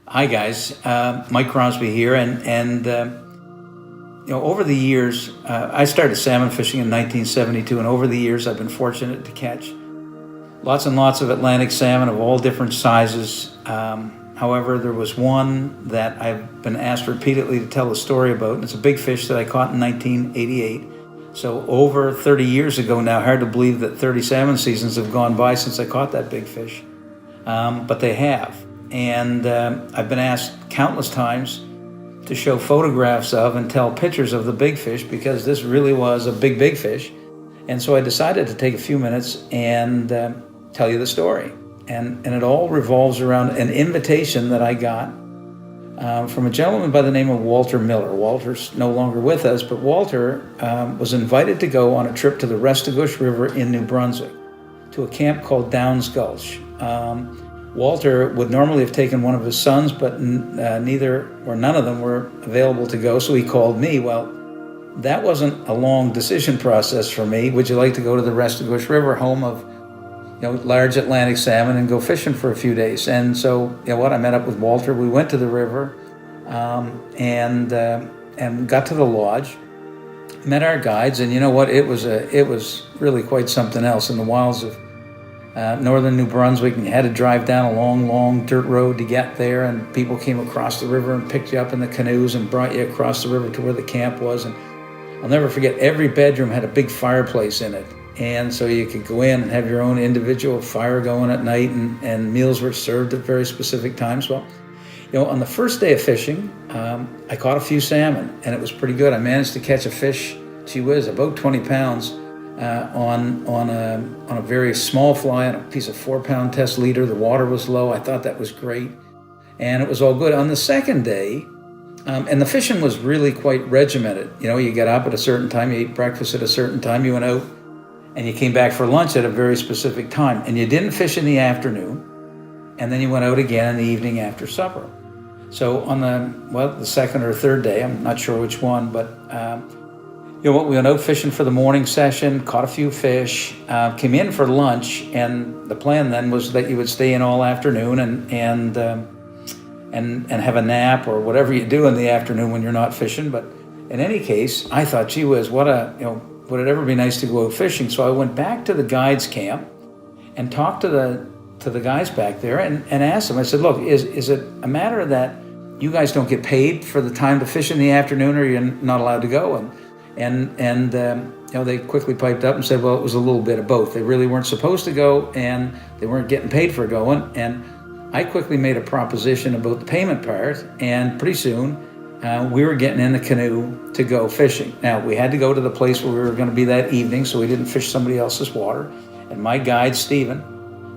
Hi guys, Mike Crosby here, over the years, I started salmon fishing in 1972, and over the years, I've been fortunate to catch lots and lots of Atlantic salmon of all different sizes. However, there was one that I've been asked repeatedly to tell a story about, and it's a big fish that I caught in 1988. So over 30 years ago now. Hard to believe that 30 salmon seasons have gone by since I caught that big fish, but they have. And I've been asked countless times to show photographs of and tell pictures of the big fish, because this really was a big fish. And so I decided to take a few minutes and tell you the story. And it all revolves around an invitation that I got from a gentleman by the name of Walter Miller. Walter's no longer with us, but Walter was invited to go on a trip to the Restigouche River in New Brunswick to a camp called Downs Gulch. Walter would normally have taken one of his sons, but neither or none of them were available to go, so he called me. Well, that wasn't a long decision process for me. Would you like to go to the Restigouche River, home of large Atlantic salmon, and go fishing for a few days? And so, I met up with Walter. We went to the river and got to the lodge, met our guides, and it was really quite something else in the wilds of northern New Brunswick. And you had to drive down a long dirt road to get there, and people came across the river and picked you up in the canoes and brought you across the river to where the camp was. And I'll never forget, every bedroom had a big fireplace in it, and so you could go in and have your own individual fire going at night, and meals were served at very specific times. Well, on the first day of fishing, I caught a few salmon, and it was pretty good. I managed to catch a fish, gee whiz, about 20 pounds, on a very small fly, on a piece of 4-pound test leader. The water was low. I thought that was great, and it was all good. On the second day, and the fishing was really quite regimented. You got up at a certain time, you ate breakfast at a certain time, you went out, and you came back for lunch at a very specific time. And you didn't fish in the afternoon, and then you went out again in the evening after supper. So on the second or third day, I'm not sure which one, but we went out fishing for the morning session, caught a few fish, came in for lunch, and the plan then was that you would stay in all afternoon and have a nap or whatever you do in the afternoon when you're not fishing. But in any case, I thought, gee whiz, would it ever be nice to go out fishing? So I went back to the guides camp and talked to the guys back there and asked them. I said, look, is it a matter that you guys don't get paid for the time to fish in the afternoon, or you're not allowed to go? And they quickly piped up and said, well, it was a little bit of both. They really weren't supposed to go, and they weren't getting paid for going. And I quickly made a proposition about the payment part, and pretty soon we were getting in the canoe to go fishing. Now, we had to go to the place where we were going to be that evening, so we didn't fish somebody else's water. And my guide, Stephen,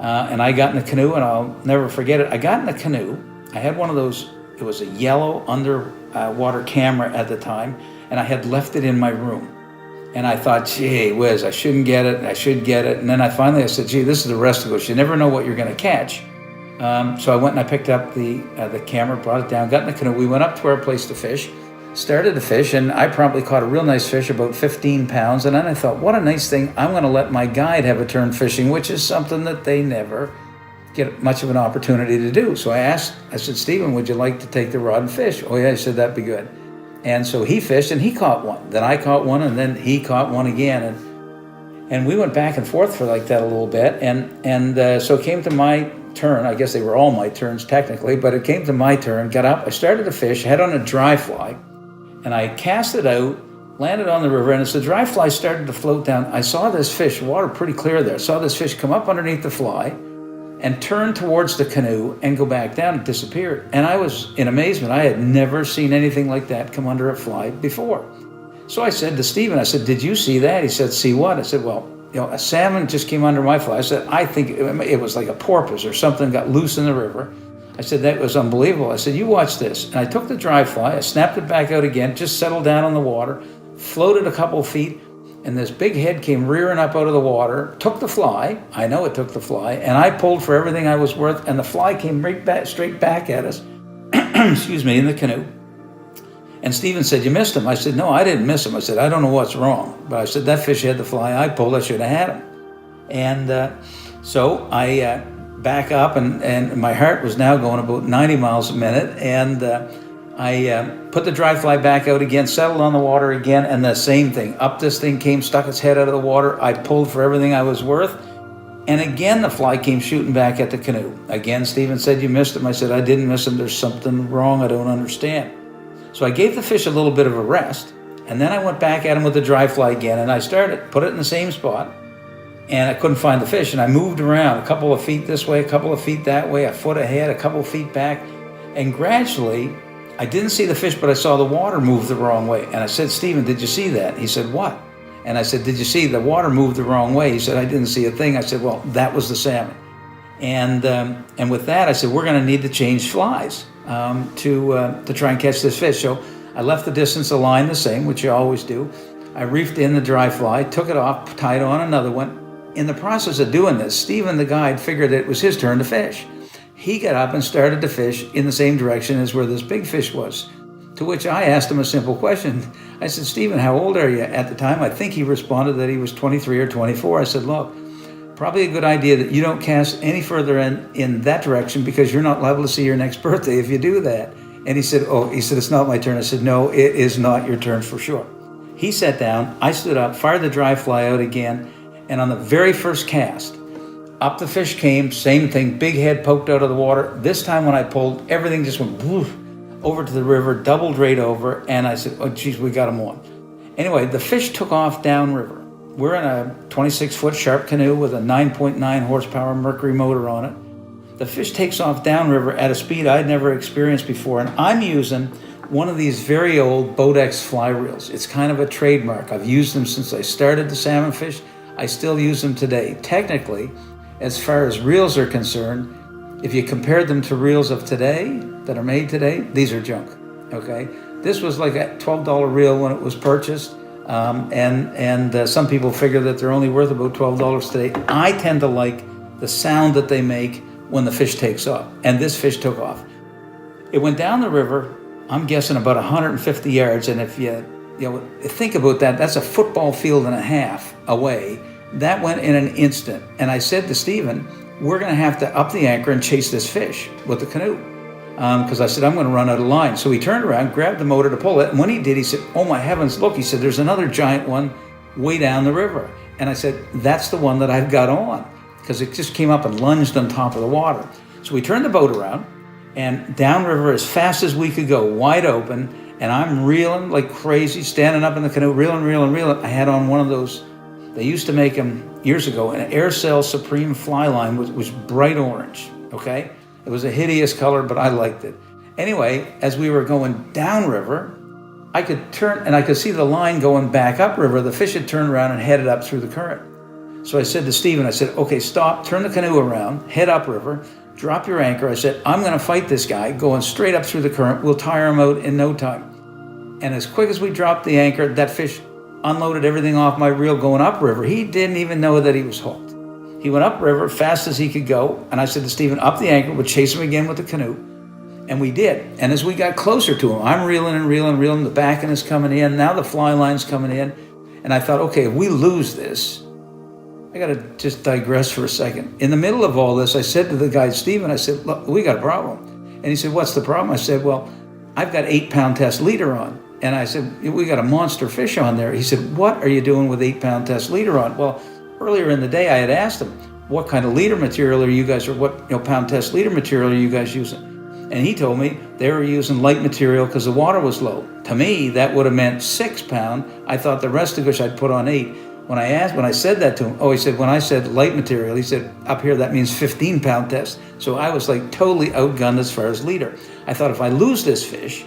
and I got in the canoe, and I'll never forget it. I got in the canoe. I had one of those, it was a yellow underwater camera at the time, and I had left it in my room. And I thought, gee whiz, I shouldn't get it, I should get it. And then I said, gee, this is the Restigouche. You never know what you're going to catch. So I went and I picked up the camera, brought it down, got in the canoe. We went up to our place to fish, started to fish, and I promptly caught a real nice fish, about 15 pounds. And then I thought, what a nice thing. I'm going to let my guide have a turn fishing, which is something that they never get much of an opportunity to do. So I said, Stephen, would you like to take the rod and fish? Oh yeah, I said, that'd be good. And so he fished, and he caught one. Then I caught one, and then he caught one again. And we went back and forth for like that a little bit. And so it came to my turn. I guess they were all my turns technically, but it came to my turn. Got up, I started to fish, had on a dry fly, and I cast it out, landed on the river, and as the dry fly started to float down, I saw this fish, water pretty clear there, saw this fish come up underneath the fly and turn towards the canoe and go back down. It disappeared. And I was in amazement. I had never seen anything like that come under a fly before. So I said to Stephen, I said, did you see that? He said, see what? I said, well, a salmon just came under my fly. I said, I think it was like a porpoise or something got loose in the river. I said, that was unbelievable. I said, you watch this. And I took the dry fly, I snapped it back out again, just settled down on the water, floated a couple feet, and this big head came rearing up out of the water, took the fly. I know it took the fly, and I pulled for everything I was worth, and the fly came straight back at us, excuse me, in the canoe. And Stephen said, you missed him. I said, no, I didn't miss him. I said, I don't know what's wrong. But I said, that fish had the fly I pulled. I should have had him. And so I back up, and my heart was now going about 90 miles a minute. And I put the dry fly back out again, settled on the water again, and the same thing. Up this thing came, stuck its head out of the water. I pulled for everything I was worth. And again, the fly came shooting back at the canoe. Again, Stephen said, "You missed him." I said, "I didn't miss him. There's something wrong. I don't understand." So I gave the fish a little bit of a rest. And then I went back at him with the dry fly again, and I put it in the same spot. And I couldn't find the fish. And I moved around a couple of feet this way, a couple of feet that way, a foot ahead, a couple of feet back. And gradually, I didn't see the fish, but I saw the water move the wrong way. And I said, "Stephen, did you see that?" He said, "What?" And I said, "Did you see the water move the wrong way?" He said, "I didn't see a thing." I said, "Well, that was the salmon." And with that, I said, "We're going to need to change flies to try and catch this fish." So I left the distance of line the same, which you always do. I reefed in the dry fly, took it off, tied on another one. In the process of doing this, Stephen, the guide, figured it was his turn to fish. He got up and started to fish in the same direction as where this big fish was. To which I asked him a simple question. I said, "Stephen, how old are you?" At the time, I think he responded that he was 23 or 24. I said, "Look, probably a good idea that you don't cast any further in that direction, because you're not liable to see your next birthday if you do that." And he said, "It's not my turn." I said, "No, it is not your turn for sure." He sat down, I stood up, fired the dry fly out again, and on the very first cast, up the fish came, same thing, big head poked out of the water. This time when I pulled, everything just went woof, over to the river, doubled right over, and I said, "Oh, geez, we got him on." Anyway, the fish took off downriver. We're in a 26-foot sharp canoe with a 9.9 horsepower Mercury motor on it. The fish takes off downriver at a speed I'd never experienced before, and I'm using one of these very old Bodex fly reels. It's kind of a trademark. I've used them since I started to salmon fish. I still use them today. Technically, as far as reels are concerned, if you compared them to reels of today, that are made today, these are junk, okay? This was like a $12 reel when it was purchased, and some people figure that they're only worth about $12 today. I tend to like the sound that they make when the fish takes off, and this fish took off. It went down the river, I'm guessing about 150 yards, and if you think about that, that's a football field and a half away. That went in an instant, and I said to Stephen, "We're going to have to up the anchor and chase this fish with the canoe," because I said, "I'm going to run out of line." So he turned around, grabbed the motor to pull it, and when he did, he said, "Oh my heavens, look," he said, "there's another giant one way down the river." And I said, "That's the one that I've got on," because it just came up and lunged on top of the water. So we turned the boat around, and downriver as fast as we could go, wide open, and I'm reeling like crazy, standing up in the canoe, reeling. I had on one of those, they used to make them years ago, an Aircell Supreme fly line, which was bright orange, okay? It was a hideous color, but I liked it. Anyway, as we were going downriver, I could turn, and I could see the line going back upriver. The fish had turned around and headed up through the current. So I said to Stephen, I said, "Okay, stop, turn the canoe around, head upriver, drop your anchor." I said, "I'm going to fight this guy going straight up through the current. We'll tire him out in no time." And as quick as we dropped the anchor, that fish unloaded everything off my reel going upriver. He didn't even know that he was hooked. He went upriver fast as he could go, and I said to Stephen, "Up the anchor, we'll chase him again with the canoe." And we did. And as we got closer to him, I'm reeling, the backing is coming in, now the fly line's coming in, and I thought, okay, if we lose this, I got to just digress for a second. In the middle of all this, I said to the guy, Stephen, I said, "Look, we got a problem." And he said, "What's the problem?" I said, "Well, I've got 8-pound test leader on." And I said, "We got a monster fish on there." He said, "What are you doing with 8-pound test leader on?" Well, earlier in the day, I had asked him, "What kind of leader material are you guys, or what pound test leader material are you guys using?" And he told me they were using light material because the water was low. To me, that would have meant 6-pound. I thought the rest of which I'd put on 8. When I said that to him, he said, "When I said light material," he said, "up here that means 15-pound test." So I was like totally outgunned as far as leader. I thought, if I lose this fish,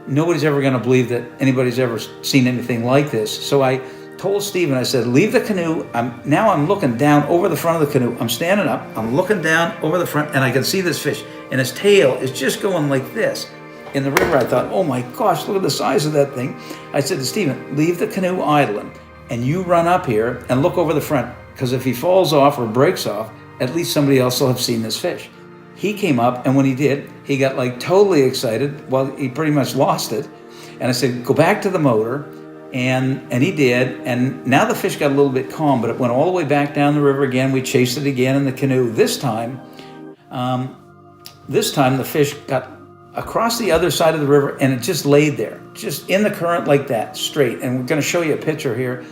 nobody's ever going to believe that anybody's ever seen anything like this. So I told Stephen, I said, "Leave the canoe." I'm looking down over the front of the canoe. I'm standing up, I'm looking down over the front, and I can see this fish, and his tail is just going like this. In the river, I thought, oh my gosh, look at the size of that thing. I said to Stephen, "Leave the canoe idling, and you run up here and look over the front, because if he falls off or breaks off, at least somebody else will have seen this fish." He came up, and when he did, he got like totally excited. Well, he pretty much lost it. And I said, "Go back to the motor." And he did. And now the fish got a little bit calm, but it went all the way back down the river again. We chased it again in the canoe. This time, This time the fish got across the other side of the river and it just laid there, just in the current like that, straight. And we're going to show you a picture here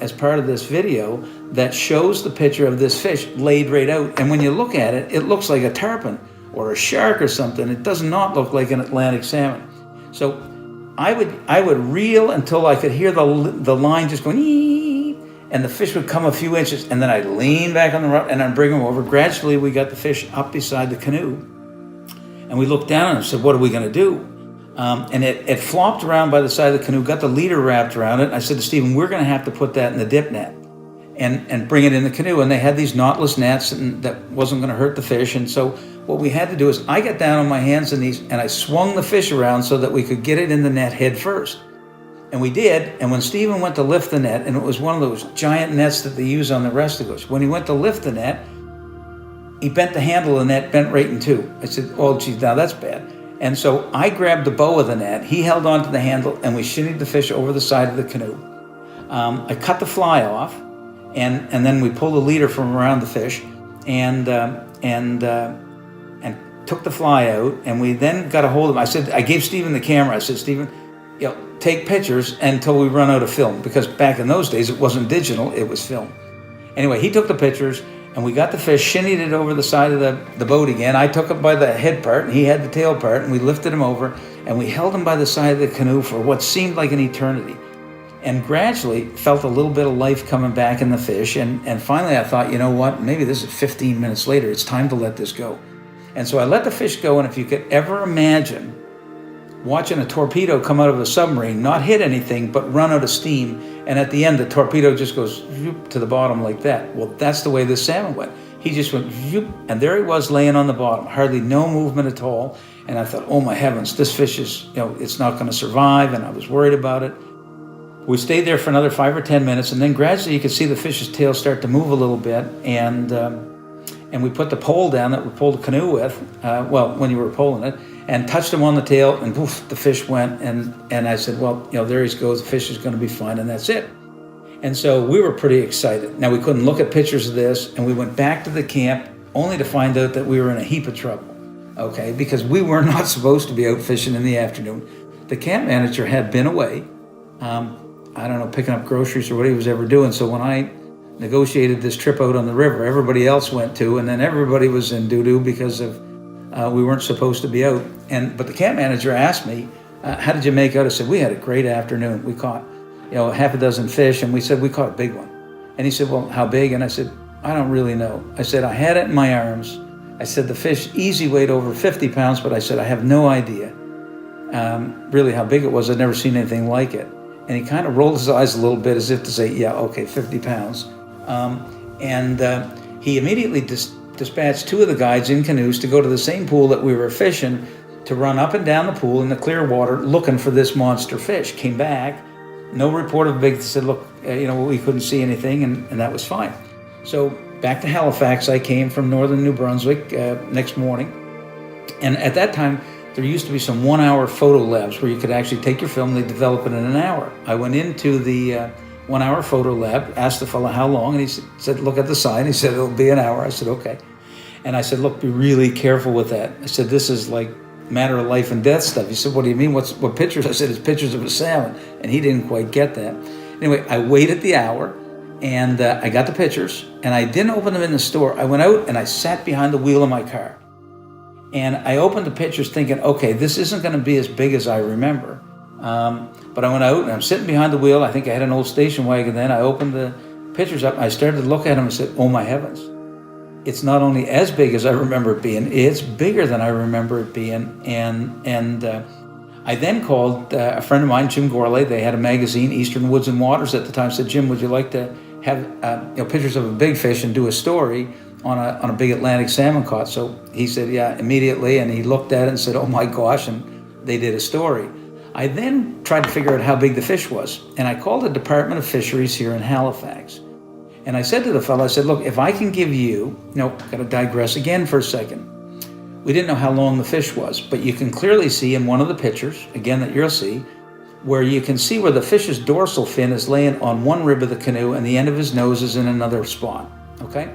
as part of this video that shows the picture of this fish laid right out. And when you look at it, it looks like a tarpon or a shark or something. It does not look like an Atlantic salmon. So I would reel until I could hear the line just going, ee, and the fish would come a few inches, and then I'd lean back on the rod and I'd bring him over. Gradually, we got the fish up beside the canoe, and we looked down and said, what are we going to do? And it flopped around by the side of the canoe, got the leader wrapped around it. I said to Stephen, we're going to have to put that in the dip net and bring it in the canoe. And they had these knotless nets, and that wasn't going to hurt the fish. And so what we had to do is I got down on my hands and knees and I swung the fish around so that we could get it in the net head first. And we did. And when Stephen went to lift the net, and it was one of those giant nets that they use on the Restigos, when he went to lift the net, he bent the handle of the net, bent right in two. I said, oh, geez, now that's bad. And so I grabbed the bow of the net, he held onto the handle, and we shinnied the fish over the side of the canoe. I cut the fly off, and then we pulled the leader from around the fish, and took the fly out, and we then got a hold of him. I gave Stephen the camera. I said, Stephen, take pictures until we run out of film, because back in those days it wasn't digital, it was film. Anyway, he took the pictures, and we got the fish, shinnied it over the side of the boat again. I took it by the head part, and he had the tail part, and we lifted him over, and we held him by the side of the canoe for what seemed like an eternity. And gradually felt a little bit of life coming back in the fish, and finally I thought, you know what, maybe this is 15 minutes later, it's time to let this go. And so I let the fish go, and if you could ever imagine watching a torpedo come out of a submarine, not hit anything, but run out of steam, and at the end the torpedo just goes to the bottom like that. Well, that's the way this salmon went. He just went, and there he was laying on the bottom, hardly no movement at all. And I thought, oh my heavens, this fish is, it's not going to survive, and I was worried about it. We stayed there for another 5 or 10 minutes, and then gradually you could see the fish's tail start to move a little bit, and we put the pole down that we pulled the canoe with, when you were pulling it, and touched him on the tail, and poof, the fish went, and I said, well, there he goes, the fish is going to be fine, and that's it. And so we were pretty excited. Now, we couldn't look at pictures of this, and we went back to the camp only to find out that we were in a heap of trouble, okay, because we were not supposed to be out fishing in the afternoon. The camp manager had been away, I don't know, picking up groceries or what he was ever doing. So when I negotiated this trip out on the river, everybody else went too, and then everybody was in doo-doo because of we weren't supposed to be out. But the camp manager asked me, how did you make out? I said, we had a great afternoon. We caught, half a dozen fish, and we said we caught a big one. And he said, well, how big? And I said, I don't really know. I said, I had it in my arms. I said, the fish easy weighed over 50 pounds, but I said, I have no idea really how big it was. I'd never seen anything like it. And he kind of rolled his eyes a little bit as if to say, yeah, okay, 50 pounds. He immediately dispatched 2 of the guides in canoes to go to the same pool that we were fishing, to run up and down the pool in the clear water looking for this monster fish. Came back, no report of big, said, look, we couldn't see anything, and that was fine. So back to Halifax I came from northern New Brunswick next morning. And at that time, there used to be some 1-hour photo labs where you could actually take your film, they develop it in an hour. I went into the 1-hour photo lab, asked the fellow how long, and he said, look at the sign. He said, it'll be an hour. I said, okay. And I said, look, be really careful with that. I said, this is like matter of life and death stuff. He said, what do you mean? What pictures? I said, it's pictures of a salmon. And he didn't quite get that. Anyway, I waited the hour, and I got the pictures, and I didn't open them in the store. I went out and I sat behind the wheel of my car. And I opened the pictures thinking, okay, this isn't going to be as big as I remember. But I went out and I'm sitting behind the wheel. I think I had an old station wagon then. I opened the pictures up. I started to look at them and said, oh my heavens. It's not only as big as I remember it being, it's bigger than I remember it being. And I then called a friend of mine, Jim Gorley. They had a magazine, Eastern Woods and Waters at the time. Said, Jim, would you like to have pictures of a big fish and do a story on a big Atlantic salmon caught? So he said, yeah, immediately. And he looked at it and said, oh my gosh, and they did a story. I then tried to figure out how big the fish was. And I called the Department of Fisheries here in Halifax. And I said to the fellow, I said, look, if I can give you, got to digress again for a second. We didn't know how long the fish was, but you can clearly see in one of the pictures, again, that you'll see, where you can see where the fish's dorsal fin is laying on one rib of the canoe and the end of his nose is in another spot, okay?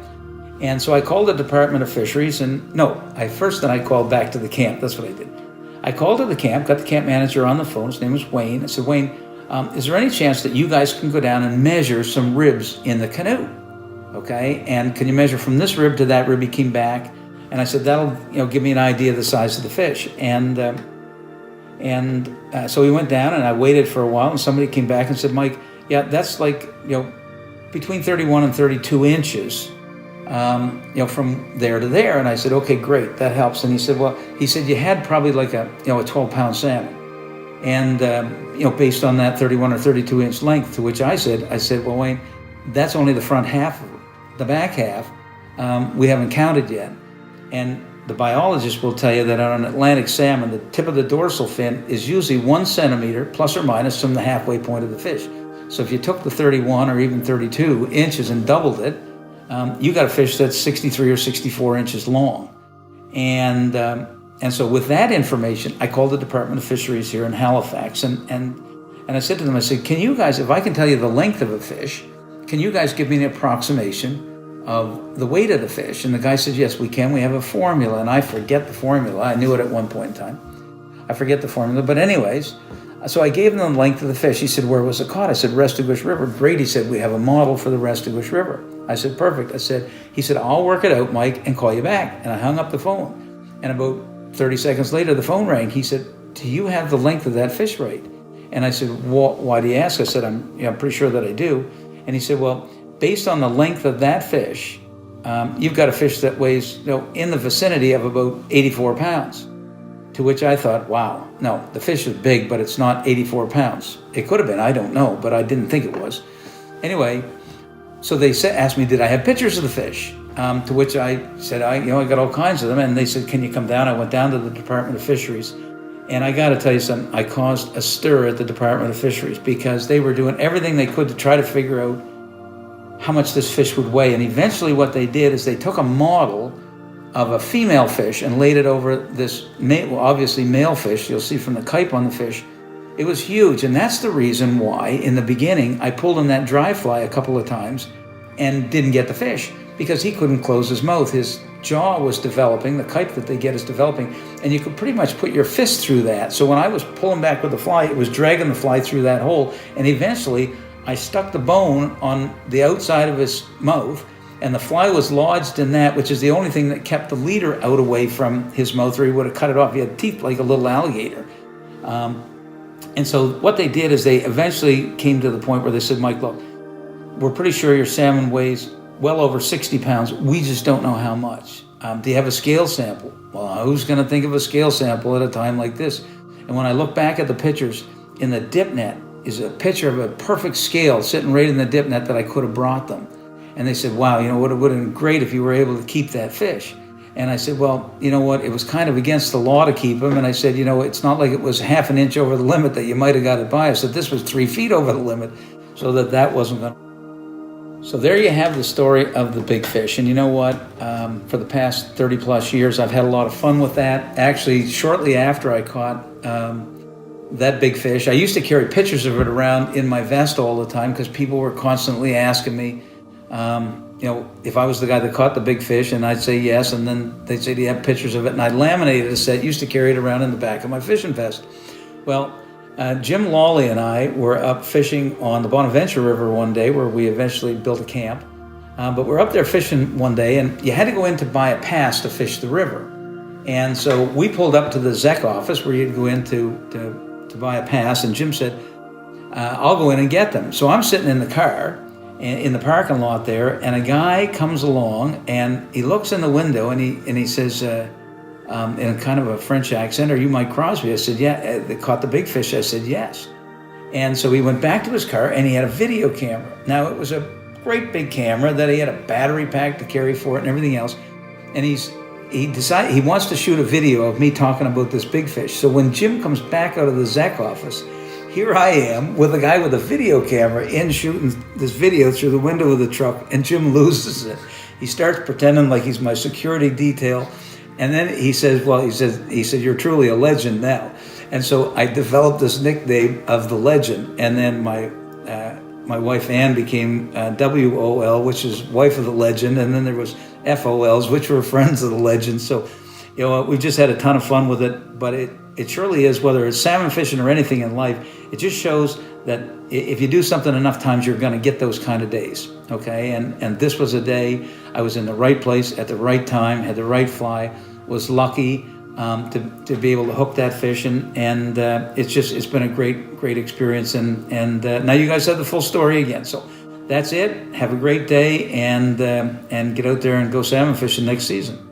And so I called the Department of Fisheries, and then I called back to the camp. That's what I did. I called to the camp, got the camp manager on the phone. His name was Wayne. I said, Wayne, is there any chance that you guys can go down and measure some ribs in the canoe? Okay, and can you measure from this rib to that rib? He came back, and I said, that'll give me an idea of the size of the fish. So we went down, and I waited for a while, and somebody came back and said, Mike, yeah, that's like between 31 and 32 inches. From there to there. And I said, okay, great, that helps. And he said, you had probably like a 12-pound salmon. And, based on that 31 or 32 inch length, to which I said, well, Wayne, that's only the front half of it. The back half, we haven't counted yet. And the biologist will tell you that on an Atlantic salmon, the tip of the dorsal fin is usually 1 centimeter plus or minus from the halfway point of the fish. So if you took the 31 or even 32 inches and doubled it, you got a fish that's 63 or 64 inches long. And so with that information, I called the Department of Fisheries here in Halifax, and I said to them, I said, can you guys, if I can tell you the length of a fish, can you guys give me an approximation of the weight of the fish? And the guy said, yes, we can. We have a formula, and I forget the formula. I knew it at one point in time. I forget the formula, but anyways, so I gave him the length of the fish. He said, where was it caught? I said, Restigouche River. Great, he said, we have a model for the Restigouche River. I said, perfect. He said, I'll work it out, Mike, and call you back. And I hung up the phone. And about 30 seconds later, the phone rang. He said, do you have the length of that fish right? And I said, why do you ask? I said, I'm pretty sure that I do. And he said, well, based on the length of that fish, you've got a fish that weighs in the vicinity of about 84 pounds. To which I thought, wow, no, the fish is big, but it's not 84 pounds. It could have been, I don't know, but I didn't think it was. Anyway, so they asked me, did I have pictures of the fish? To which I said, I got all kinds of them. And they said, can you come down? I went down to the Department of Fisheries. And I got to tell you something, I caused a stir at the Department of Fisheries because they were doing everything they could to try to figure out how much this fish would weigh. And eventually what they did is they took a model of a female fish and laid it over this obviously male fish. You'll see from the kype on the fish. It was huge, and that's the reason why in the beginning I pulled in that dry fly a couple of times and didn't get the fish, because he couldn't close his mouth. His jaw was developing, the kype that they get is developing, and you could pretty much put your fist through that. So when I was pulling back with the fly, it was dragging the fly through that hole, and eventually I stuck the bone on the outside of his mouth, and the fly was lodged in that, which is the only thing that kept the leader out away from his mouth, or he would have cut it off. He had teeth like a little alligator. And so what they did is they eventually came to the point where they said, Mike, look, we're pretty sure your salmon weighs well over 60 pounds. We just don't know how much. Do you have a scale sample? Well, who's going to think of a scale sample at a time like this? And when I look back at the pictures, in the dip net is a picture of a perfect scale sitting right in the dip net that I could have brought them. And they said, wow, it would have been great if you were able to keep that fish. And I said, well, you know what? It was kind of against the law to keep him. And I said, it's not like it was half an inch over the limit that you might have got it by. I said, this was 3 feet over the limit, so that wasn't going to. So there you have the story of the big fish. And you know what? For the past 30 plus years, I've had a lot of fun with that. Actually, shortly after I caught that big fish, I used to carry pictures of it around in my vest all the time because people were constantly asking me, if I was the guy that caught the big fish, and I'd say yes, and then they'd say, do you have pictures of it? And I'd laminate a set, used to carry it around in the back of my fishing vest. Well, Jim Lawley and I were up fishing on the Bonaventure River one day, where we eventually built a camp. But we're up there fishing one day, and you had to go in to buy a pass to fish the river. And so we pulled up to the ZEC office where you'd go in to buy a pass, and Jim said, I'll go in and get them. So I'm sitting in the car in the parking lot there, and a guy comes along, and he looks in the window, and he says, in a kind of a French accent, are you Mike Crosby? I said, yeah. They caught the big fish? I said, yes. And so he went back to his car, and he had a video camera. Now, it was a great big camera that he had a battery pack to carry for it and everything else. And he decided he wants to shoot a video of me talking about this big fish. So when Jim comes back out of the ZEC office, here I am with a guy with a video camera shooting this video through the window of the truck, and Jim loses it. He starts pretending like he's my security detail, and then he said, you're truly a legend now. And so I developed this nickname of the legend, and then my my wife Ann became WOL, which is wife of the legend, and then there was FOLs, which were friends of the legend. So, we've just had a ton of fun with it. But it surely is, whether it's salmon fishing or anything in life, it just shows that if you do something enough times, you're going to get those kind of days. Okay, and this was a day I was in the right place at the right time, had the right fly, was lucky to be able to hook that fish, and it's been a great experience, and now you guys have the full story again. So that's it. Have a great day, and get out there and go salmon fishing next season.